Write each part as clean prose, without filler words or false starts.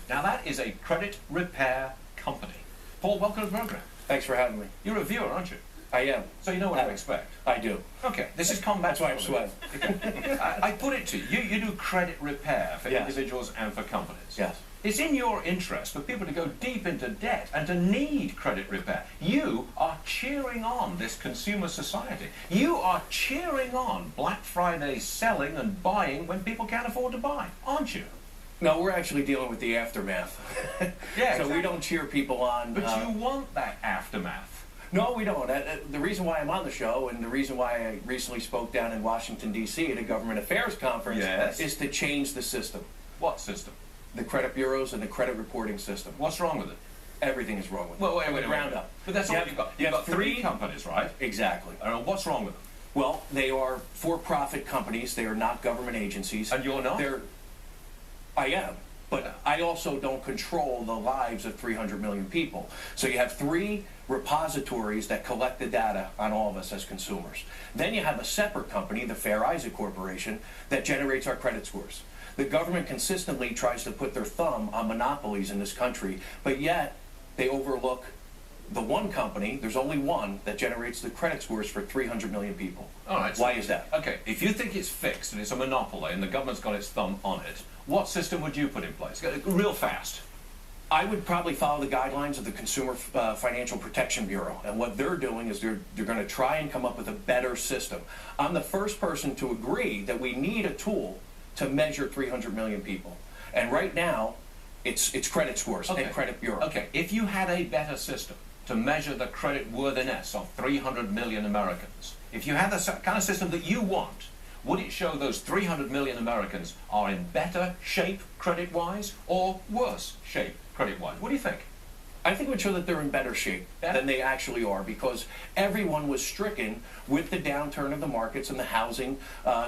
Now that is a credit repair company. Paul, welcome to the program. Thanks for having me. You're a viewer, aren't you? I am. So you know what to expect. I do. Okay, this is combat. That's why I'm sweating. I put it to you, you do credit repair for Yes. individuals and for companies. Yes. It's in your interest for people to go deep into debt and to need credit repair. You are cheering on this consumer society. You are cheering on Black Friday selling and buying when people can't afford to buy, aren't you? No, we're actually dealing with the aftermath. Yeah, so exactly. we don't cheer people on. But you want that aftermath. No, we don't. The reason why I'm on the show and the reason why I recently spoke down in Washington, D.C. at a government affairs conference Yes. is to change the system. What system? The credit bureaus and the credit reporting system. What's wrong with it? Everything is wrong with it. Well, wait. Round up. But that's all you've got. You've got three companies, right? Exactly. What's wrong with them? Well, they are for-profit companies. They are not government agencies. And you're not? I am. But I also don't control the lives of 300 million people. So you have three repositories that collect the data on all of us as consumers. Then you have a separate company, the Fair Isaac Corporation, that generates our credit scores. The government consistently tries to put their thumb on monopolies in this country, but yet they overlook the one company, there's only one, that generates the credit scores for 300 million people. All right. Why is that? Okay, if you think it's fixed and it's a monopoly and the government's got its thumb on it, what system would you put in place? Real fast. I would probably follow the guidelines of the Consumer Financial Protection Bureau. And what they're doing is they're going to try and come up with a better system. I'm the first person to agree that we need a tool to measure 300 million people. And right now, it's credit scores and credit bureau. Okay, if you had a better system to measure the credit worthiness of 300 million Americans, if you had the kind of system that you want, would it show those 300 million Americans are in better shape credit-wise or worse shape credit-wise? What do you think? I think it would show that they're in better shape than they actually are, because everyone was stricken with the downturn of the markets and the housing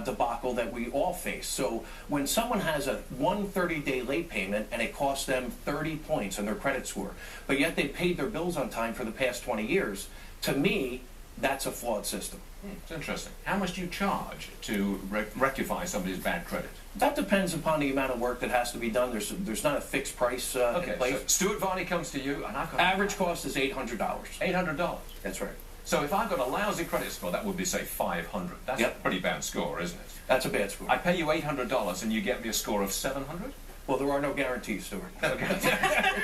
debacle that we all face. So when someone has a 130-day late payment and it costs them 30 points on their credit score, but yet they paid their bills on time for the past 20 years, to me, that's a flawed system. It's interesting. How much do you charge to rectify somebody's bad credit? That depends upon the amount of work that has to be done. There's not a fixed price in place. So Stuart Varney comes to you, and I've got average cost is $800. $800. That's right. So if I've got a lousy credit score, that would be say 500. That's a pretty bad score, isn't it? That's a bad score. I pay you $800, and you get me a score of 700. Well, there are no guarantees, Stuart. Okay.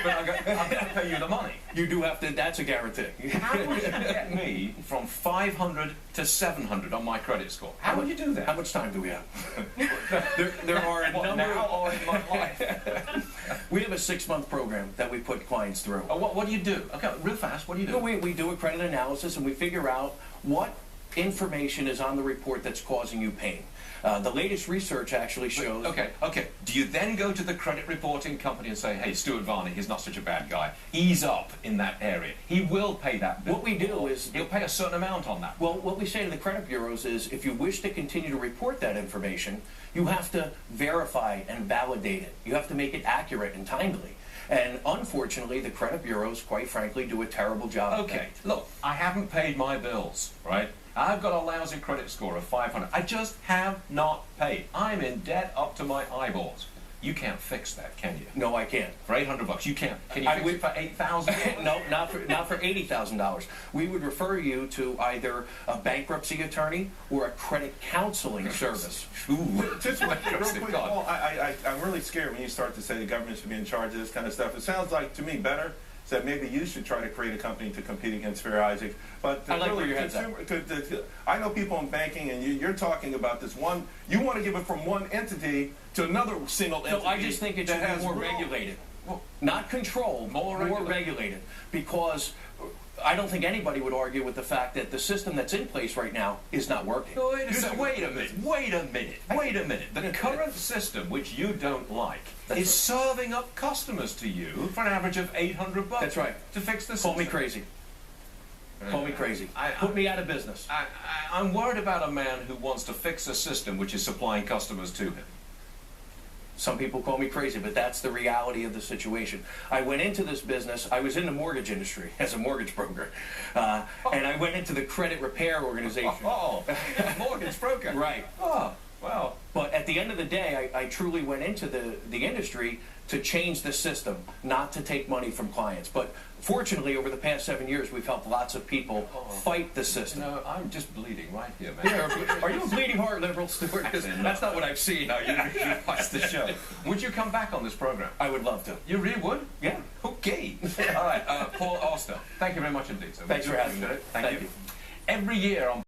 But I've got to pay you the money. You do have to. That's a guarantee. How would you get me from 500 to 700 on my credit score? How would you do that? How much time do we have? there are a number now or in my life? We have a 6-month program that we put clients through. What do you do? Okay, real fast. What do you do? We do a credit analysis and we figure out what information is on the report that's causing you pain. The latest research actually shows... Okay. Do you then go to the credit reporting company and say, hey, Stuart Varney, he's not such a bad guy. Ease up in that area. He will pay that bill. What we do is... He'll pay a certain amount on that. Well, what we say to the credit bureaus is, if you wish to continue to report that information, you have to verify and validate it. You have to make it accurate and timely. And unfortunately, the credit bureaus, quite frankly, do a terrible job. Okay, look, I haven't paid my bills, right? I've got a lousy credit score of 500. I just have not paid. I'm in debt up to my eyeballs. You can't fix that, can you? No, I can't. For $800, you can't. Can you fix it for $8,000? No, not for $80,000. We would refer you to either a bankruptcy attorney or a credit counseling service. Ooh. Just real quick, Paul, I'm really scared when you start to say the government should be in charge of this kind of stuff. It sounds like, to me, better that maybe you should try to create a company to compete against Fair Isaac. But I like where your head's at. I know people in banking, and you're talking about this one. You want to give it from one entity to another single entity. No, I just think it should be more regulated. Well, not controlled, more regulated. Because I don't think anybody would argue with the fact that the system that's in place right now is not working. No, wait a minute. The current system, which you don't like, is serving up customers to you for an average of $800. That's right. To fix the system. Call me crazy. Call me crazy. Put me out of business. I'm worried about a man who wants to fix a system which is supplying customers to him. Some people call me crazy, but that's the reality of the situation. I went into this business, I was in the mortgage industry as a mortgage broker, and I went into the credit repair organization. Mortgage broker. Right. Oh, well. But at the end of the day, I truly went into the industry to change the system, not to take money from clients. But fortunately, over the past 7 years, we've helped lots of people fight the system. You know, I'm just bleeding right here, man. Yeah, are you a bleeding heart liberal, Stuart? Because that's not what I've seen. No, you watch the show. Would you come back on this program? I would love to. You really would? Yeah. Okay. All right, Paul Oster, thank you very much indeed. So Thanks for having me. Thank you. Every year on